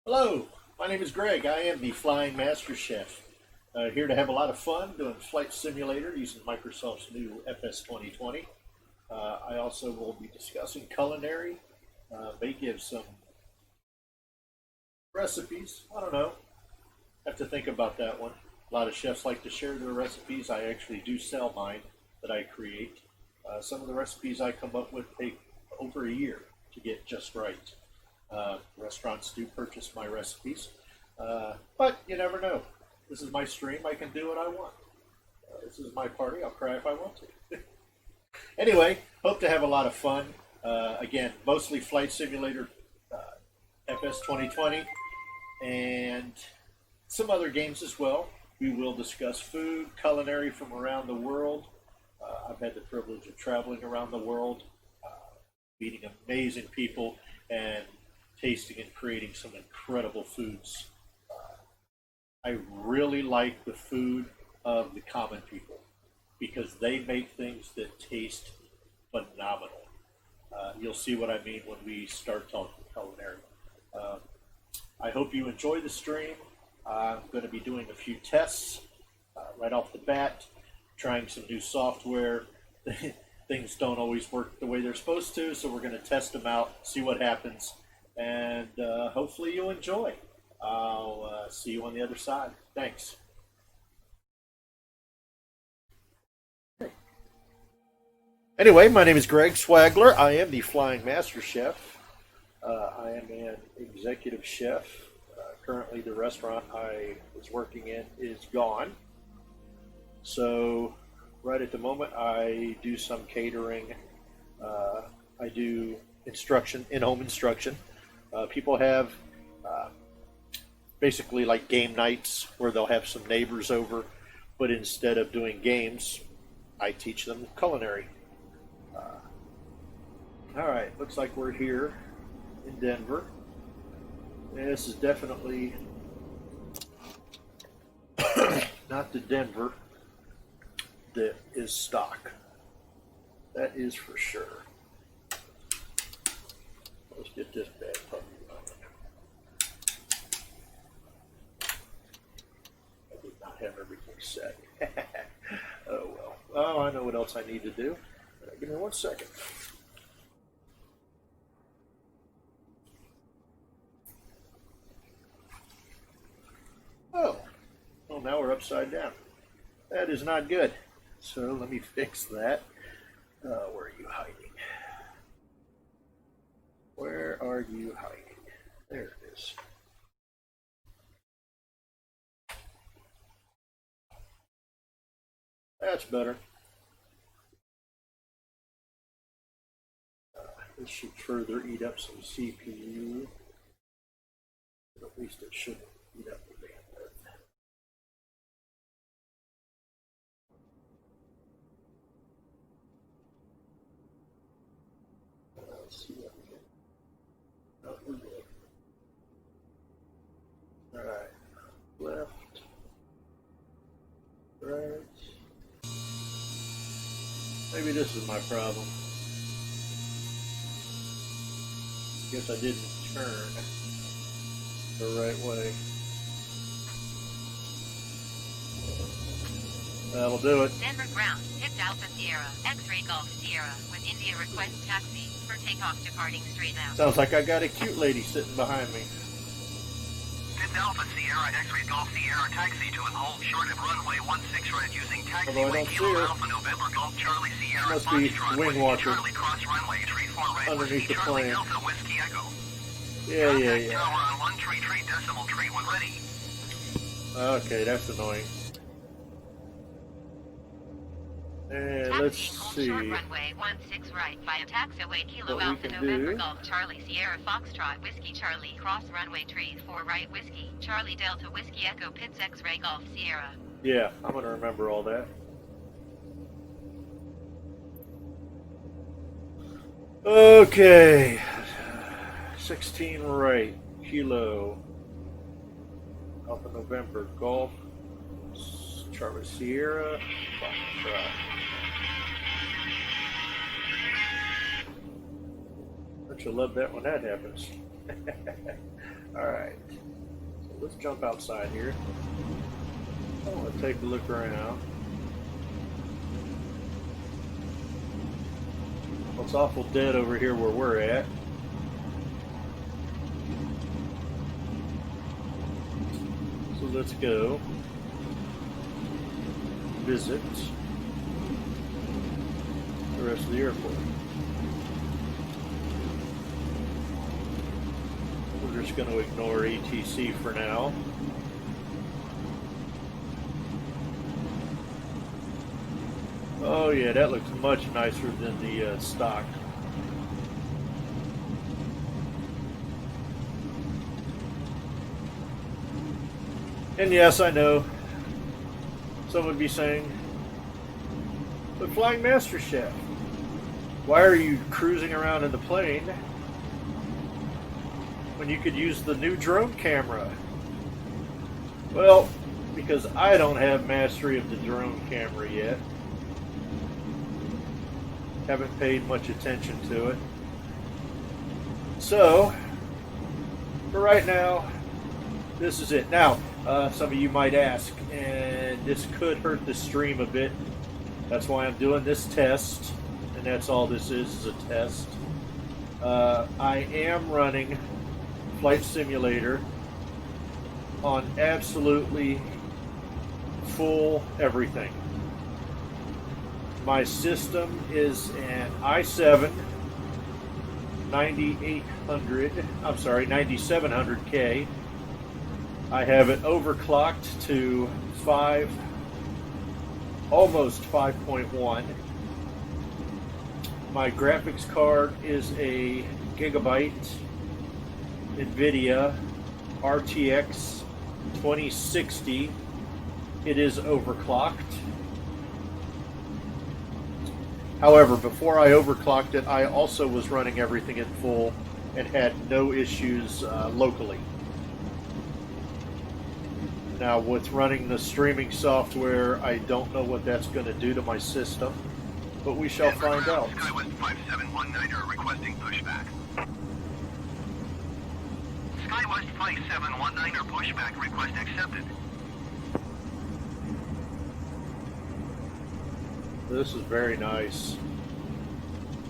Hello, my name is Greg. I am the Flying Master Chef. Here to have a lot of fun doing flight simulator using Microsoft's new FS2020. I also will be discussing culinary. May give some recipes. I don't know. Have to think about that one. A lot of chefs like to share their recipes. I actually do sell mine that I create. Some of the recipes I come up with take over a year to get just right. Restaurants do purchase my recipes, but you never know. This is my stream. I can do what I want. This is my party. I'll cry if I want to. Anyway, hope to have a lot of fun. Again, mostly flight simulator, FS2020, and some other games as well. We will discuss food, culinary from around the world. I've had the privilege of traveling around the world, meeting amazing people, and tasting and creating some incredible foods. I really like the food of the common people because they make things that taste phenomenal. You'll see what I mean when we start talking culinary. I hope you enjoy the stream. I'm going to be doing a few tests right off the bat, trying some new software. Things don't always work the way they're supposed to, so we're going to test them out, see what happens, and hopefully you'll enjoy. I'll see you on the other side. Thanks. Anyway, my name is Greg Swagler. I am the Flying Master Chef. I am an executive chef. Currently, the restaurant I was working in is gone. So, right at the moment, I do some catering. I do instruction, in-home instruction. People have basically like game nights where they'll have some neighbors over, but instead of doing games, I teach them culinary. All right, looks like we're here in Denver. And this is definitely not the Denver that is stock. That is for sure. Let's get this bad puppy running. I did not have everything set. Oh well. Oh, I know what else I need to do. Give me 1 second. Oh, well, now we're upside down. That is not good. So let me fix that. Where are you hiding? Where are you hiding? There it is. That's better. This should further eat up some CPU. But at least it shouldn't eat up the bandwidth. Let's see what we get. Oh, we're good. All right. Left. Right. Maybe this is my problem. Guess I didn't turn the right way. That'll do it. Denver ground, picked Alpha Sierra, X-Ray Golf Sierra, with India request taxi for takeoff departing StreamLabs. Sounds like I got a cute lady sitting behind me. Picked Alpha Sierra, X-Ray Golf Sierra, taxi to and hold short of runway 16 right using taxiway Kilo Alpha November Golf Charlie Sierra. Must be wing watcher. Charlie cross runway 34 right Underneath the Charlie plane. Delta Whiskey Echo. Yeah. Tower on 133 decimal tree when ready. Okay, that's annoying. And let's see. Short runway 16 right via taxiway Kilo What we Alpha can November do. Golf Charlie Sierra Foxtrot Whiskey Charlie cross runway 34 right Whiskey Charlie Delta Whiskey Echo Pits X-Ray Golf Sierra. Yeah, I'm going to remember all that. Okay. 16 right. Kilo. Alpha November Golf. Charlie Sierra. Foxtrot. Don't you love that when that happens? Alright. So let's jump outside here. I want to take a look around. Well, it's awful dead over here where we're at. So let's go visit the rest of the airport. We're just going to ignore ATC for now. Oh yeah, that looks much nicer than the stock. And yes, I know some would be saying, but flying MasterChef, why are you cruising around in the plane when you could use the new drone camera? Well, because I don't have mastery of the drone camera yet. Haven't paid much attention to it. So, for right now, this is it. Now, some of you might ask, and this could hurt the stream a bit. That's why I'm doing this test, and that's all this is a test. I am running Flight Simulator on absolutely full everything. My system is an i7 9700K. I have it overclocked to almost 5.1. My graphics card is a gigabyte NVIDIA RTX 2060. It is overclocked. However, before I overclocked it, I also was running everything in full and had no issues locally. Now, with running the streaming software, I don't know what that's going to do to my system, but we shall find out. SkyWest 5719er requesting pushback. SkyWest 5719er pushback request accepted. This is very nice.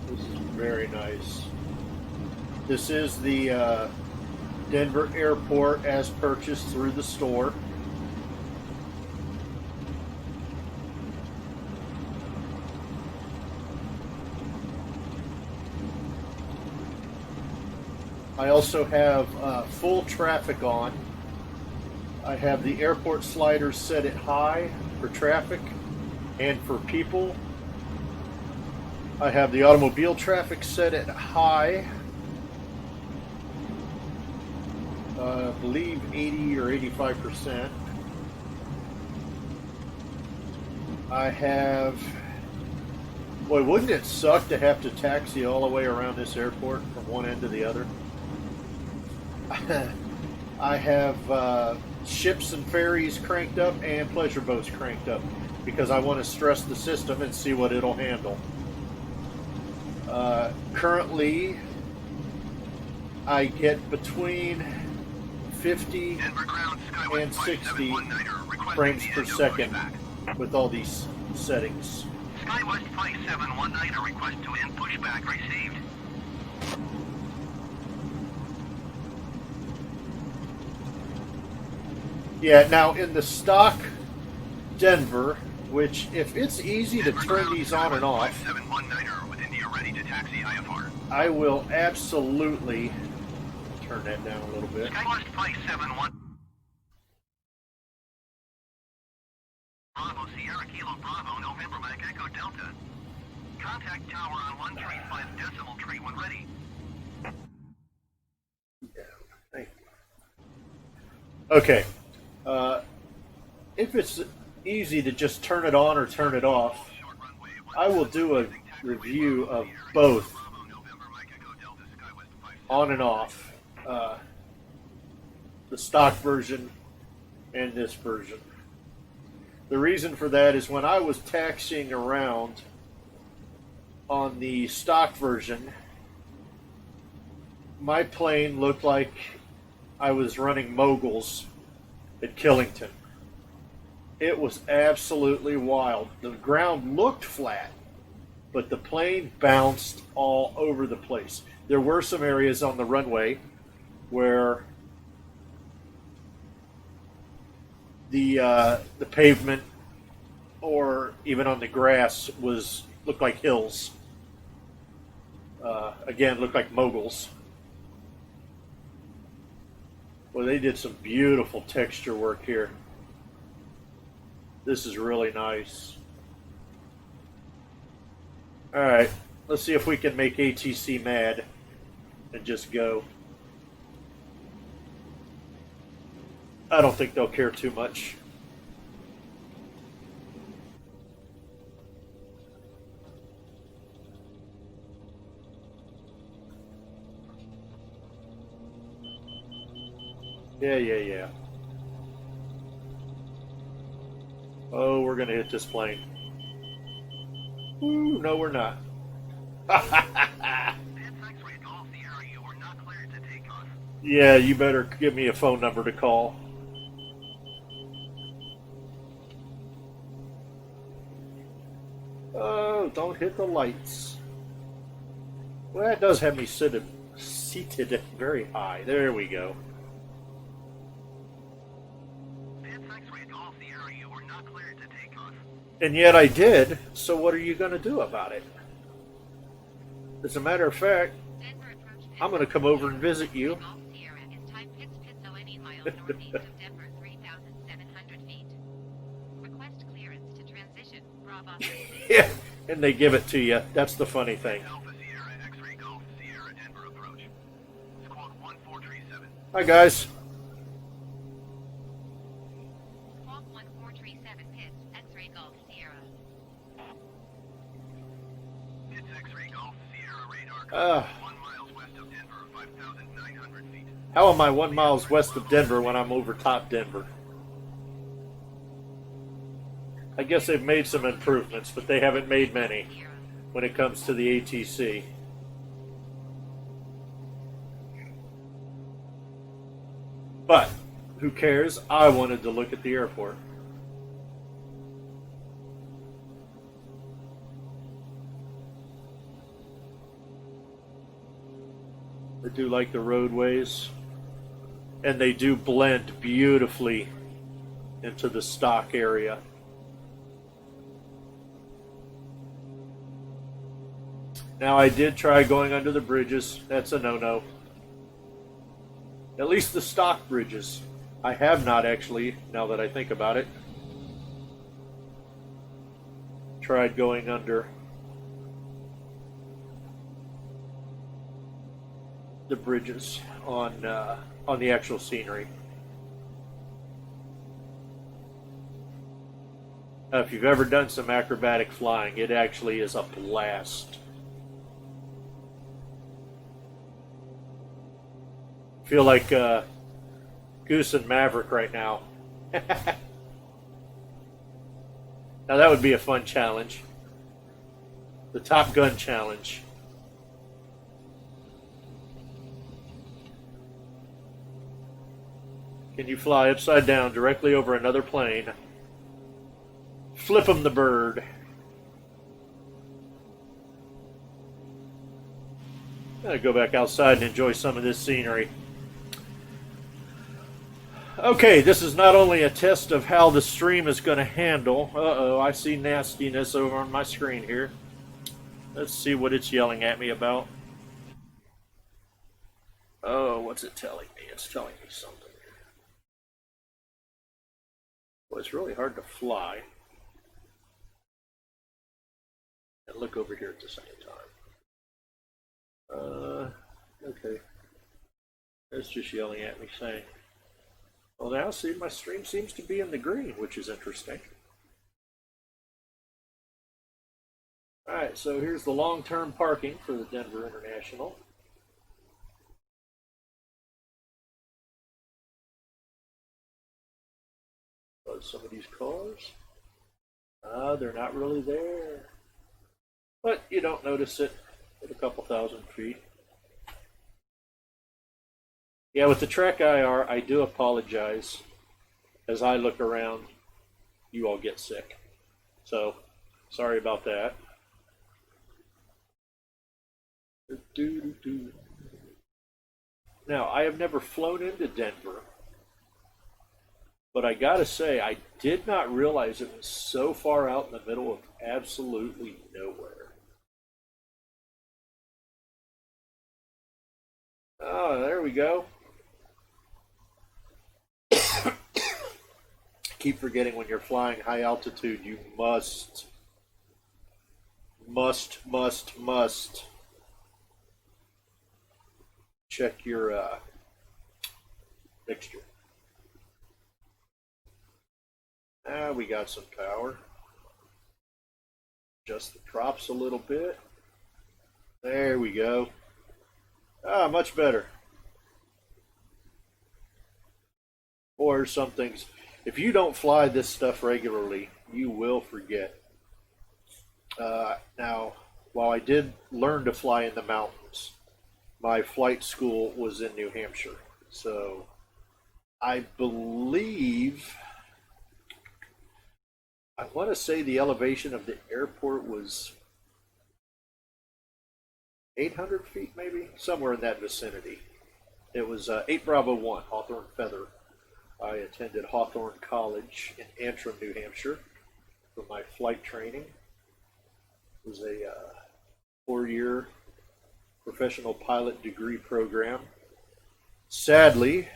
This is very nice. This is the Denver airport as purchased through the store. I also have full traffic on. I have the airport sliders set at high for traffic and for people. I have the automobile traffic set at high. I believe 80 or 85%. I have... Boy, wouldn't it suck to have to taxi all the way around this airport from one end to the other? I have ships and ferries cranked up and pleasure boats cranked up because I want to stress the system and see what it'll handle. Currently, I get between 50 and 60 frames per second with all these settings. SkyWest 5719er request to end pushback received. Yeah, now in the stock Denver, which if it's easy to turn these on and off, 5719er with India ready to taxi IFR. I will absolutely turn that down a little bit. SkyWest 571. Bravo Sierra Kilo Bravo November Mike Echo Delta. Contact tower on 135 decimal tree when ready. Yeah, thank you. Okay. If it's easy to just turn it on or turn it off, I will do a review of both on and off, the stock version and this version. The reason for that is when I was taxiing around on the stock version, my plane looked like I was running moguls at Killington. It was absolutely wild. The ground looked flat, but the plane bounced all over the place. There were some areas on the runway where the pavement or even on the grass looked like hills. Again, looked like moguls. Well, they did some beautiful texture work here. This is really nice. All right, let's see if we can make ATC mad and just go. I don't think they'll care too much. Yeah. Oh, we're going to hit this plane. Ooh, no, we're not. Yeah, you better give me a phone number to call. Oh, don't hit the lights. Well, that does have me seated very high. There we go. And yet I did, so what are you going to do about it? As a matter of fact, I'm going to come over and visit you. Yeah, and they give it to you. That's the funny thing. Hi, guys. How am I 1 mile west of Denver when I'm over top Denver? I guess they've made some improvements, but they haven't made many when it comes to the ATC. But who cares? I wanted to look at the airport. I do like the roadways, and they do blend beautifully into the stock area. Now, I did try going under the bridges. That's a no-no. At least the stock bridges. I have not actually, now that I think about it, tried going under the bridges on the actual scenery. Now, if you've ever done some acrobatic flying, it actually is a blast. Feel like Goose and Maverick right now. Now that would be a fun challenge. The Top Gun challenge. Can you fly upside down directly over another plane? Flip 'em the bird. I'm gonna go back outside and enjoy some of this scenery. Okay, this is not only a test of how the stream is going to handle. Uh-oh, I see nastiness over on my screen here. Let's see what it's yelling at me about. Oh, what's it telling me? It's telling me something. Well, it's really hard to fly and look over here at the same time. Okay. It's just yelling at me saying, well, now see, my stream seems to be in the green, which is interesting. All right, so here's the long-term parking for the Denver International. Some of these cars, they're not really there, but you don't notice it at a couple thousand feet. Yeah, with the track IR, I do apologize. As I look around, you all get sick. So, sorry about that. Now, I have never flown into Denver, but I gotta say, I did not realize it was so far out in the middle of absolutely nowhere. Oh, there we go. Keep forgetting when you're flying high altitude, you must check your mixture. We got some power. Adjust the props a little bit. There we go. Much better. Or some things. If you don't fly this stuff regularly, you will forget. Now, while I did learn to fly in the mountains, my flight school was in New Hampshire. So I believe, I want to say the elevation of the airport was 800 feet, maybe, somewhere in that vicinity. It was 8 Bravo 1, Hawthorne Feather. I attended Hawthorne College in Antrim, New Hampshire for my flight training. It was a 4-year professional pilot degree program. Sadly,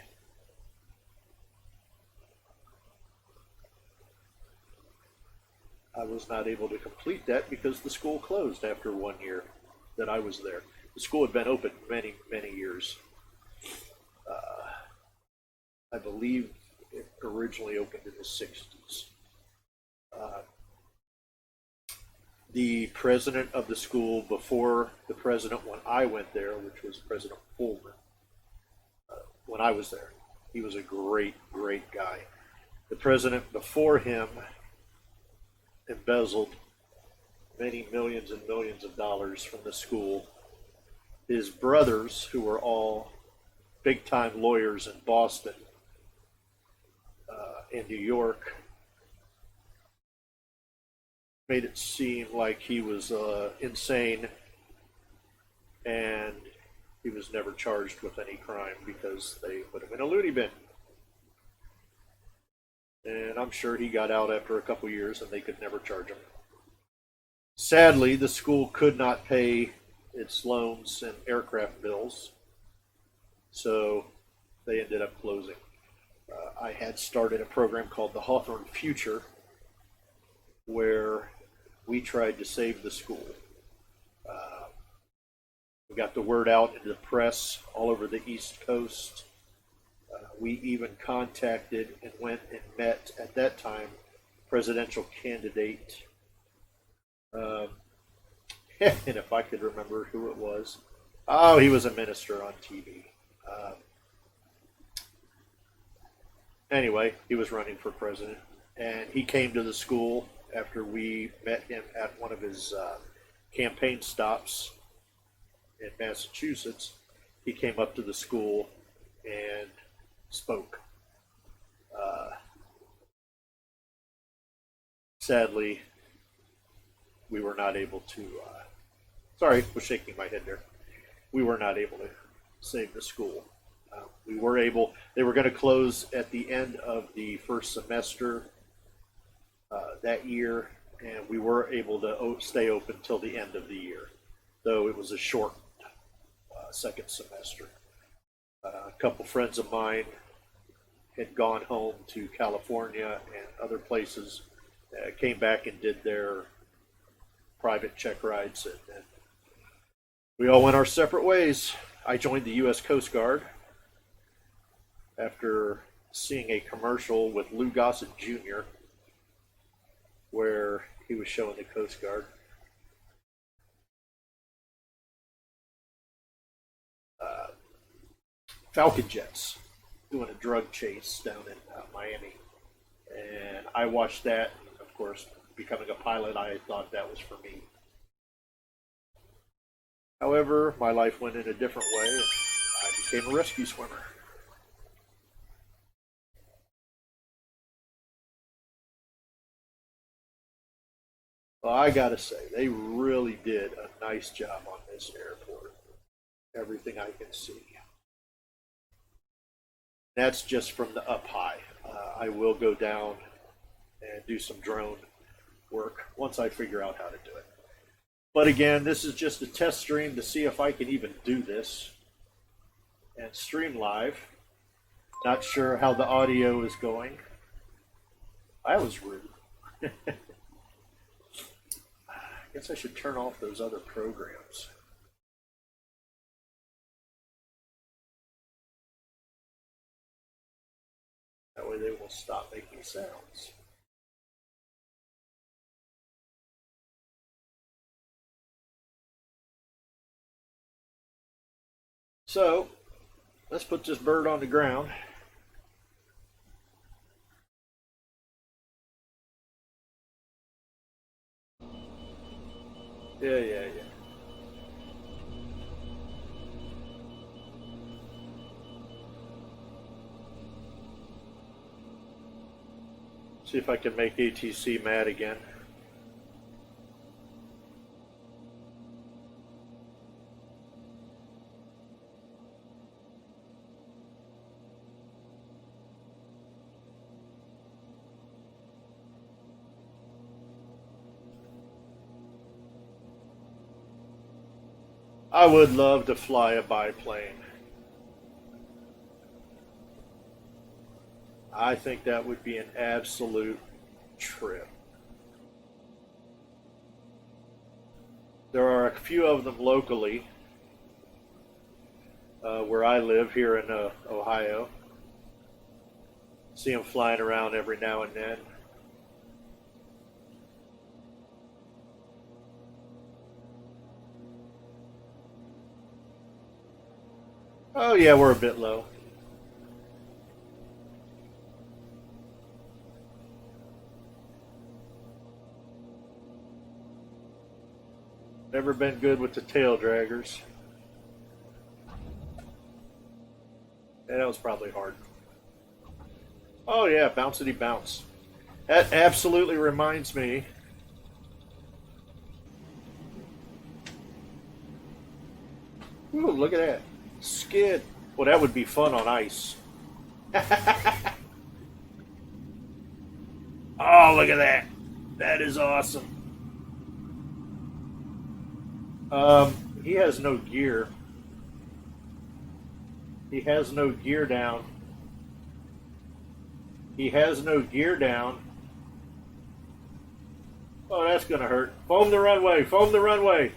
I was not able to complete that because the school closed after 1 year that I was there. The school had been open many, many years. I believe it originally opened in the 60s. The president of the school before the president when I went there, which was President Fulmer, when I was there, he was a great, great guy. The president before him embezzled many millions and millions of dollars from the school. His brothers, who were all big-time lawyers in Boston and New York, made it seem like he was insane, and he was never charged with any crime because they put him in a loony bin. And I'm sure he got out after a couple years and they could never charge him. Sadly, the school could not pay its loans and aircraft bills, so they ended up closing. I had started a program called the Hawthorne Future, where we tried to save the school. We got the word out into the press all over the East Coast. We even contacted and went and met, at that time, presidential candidate. And if I could remember who it was. Oh, he was a minister on TV. Anyway, he was running for president. And he came to the school after we met him at one of his campaign stops in Massachusetts. He came up to the school and spoke. Sadly, we were not able to, sorry, I was shaking my head there. We were not able to save the school. We were able, they were going to close at the end of the first semester that year, and we were able to stay open till the end of the year, though it was a short second semester. A couple friends of mine had gone home to California and other places, came back and did their private check rides, and we all went our separate ways. I joined the U.S. Coast Guard after seeing a commercial with Lou Gossett Jr. where he was showing the Coast Guard. Falcon jets doing a drug chase down in Miami. And I watched that, and of course, becoming a pilot, I thought that was for me. However, my life went in a different way, and I became a rescue swimmer. Well, I gotta say, they really did a nice job on this airport. Everything I can see. That's just from the up high. I will go down and do some drone work once I figure out how to do it. But again, this is just a test stream to see if I can even do this and stream live. Not sure how the audio is going. I was rude. I guess I should turn off those other programs. That way they will stop making sounds. So, let's put this bird on the ground. Yeah. See if I can make ATC mad again. I would love to fly a biplane. I think that would be an absolute trip. There are a few of them locally where I live here in Ohio. See them flying around every now and then. Oh yeah, we're a bit low. Never been good with the tail draggers. Yeah, that was probably hard. Oh yeah, bouncity bounce. That absolutely reminds me. Ooh, look at that. Skid. Well, that would be fun on ice. Oh, look at that. That is awesome. He has no gear. He has no gear down. He has no gear down. Oh, that's going to hurt. Foam the runway. Foam the runway.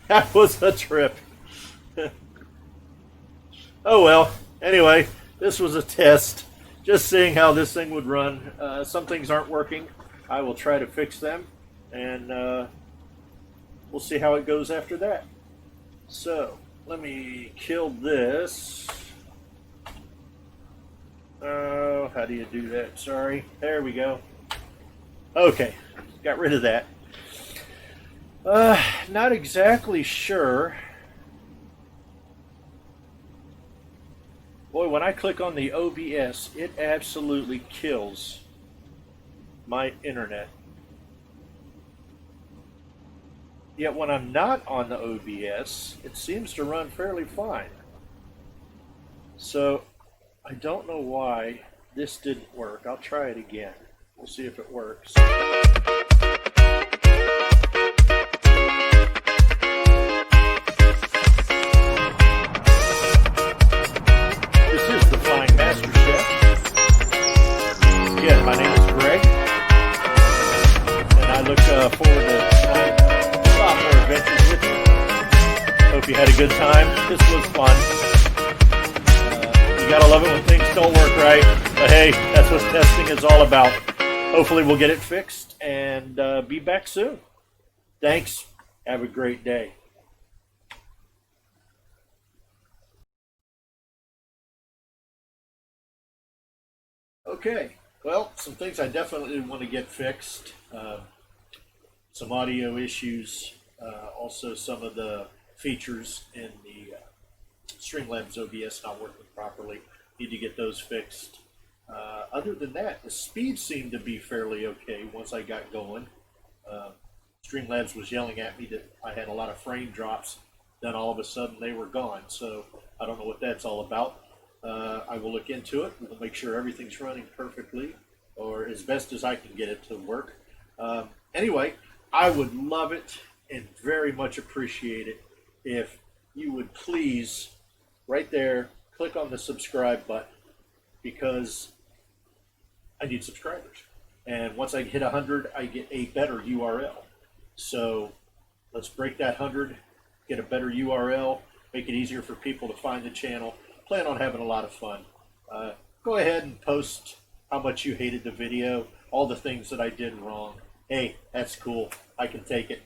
That was a trip. Oh well. Anyway, this was a test. Just seeing how this thing would run. Some things aren't working. I will try to fix them, and we'll see how it goes after that. So, let me kill this. Oh, how do you do that? Sorry. There we go. Okay, got rid of that. Not exactly sure. Boy, when I click on the OBS, it absolutely kills my internet. Yet when I'm not on the OBS, it seems to run fairly fine. So I don't know why this didn't work. I'll try it again. We'll see if it works. This is the Flying MasterChef. Again, my name is Greg, and I look forward to a lot more adventures with you. Hope you had a good time. This was fun. You gotta love it when things don't work right. But hey, that's what testing is all about. Hopefully we'll get it fixed and be back soon. Thanks. Have a great day. Okay, well, some things I definitely want to get fixed. Some audio issues, also some of the features in the StreamLabs OBS not working properly. Need to get those fixed. Other than that, the speed seemed to be fairly okay once I got going. StreamLabs was yelling at me that I had a lot of frame drops. Then all of a sudden they were gone. So I don't know what that's all about. I will look into it. We'll make sure everything's running perfectly, or as best as I can get it to work. Anyway, I would love it and very much appreciate it if you would please, right there, click on the subscribe button, because I need subscribers. And once I hit 100, I get a better URL. So let's break that 100, get a better URL, make it easier for people to find the channel. Plan on having a lot of fun. Go ahead and post how much you hated the video, all the things that I did wrong. Hey, that's cool. I can take it.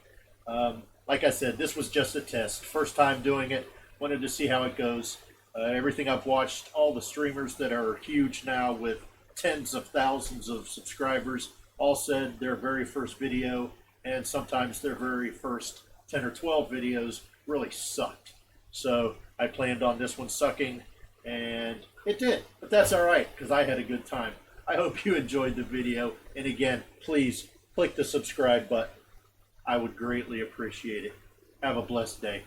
Like I said, this was just a test. First time doing it. Wanted to see how it goes. Everything I've watched, all the streamers that are huge now with tens of thousands of subscribers, all said their very first video and sometimes their very first 10 or 12 videos really sucked. So I planned on this one sucking, and it did. But that's all right, because I had a good time. I hope you enjoyed the video. And again, please click the subscribe button. I would greatly appreciate it. Have a blessed day.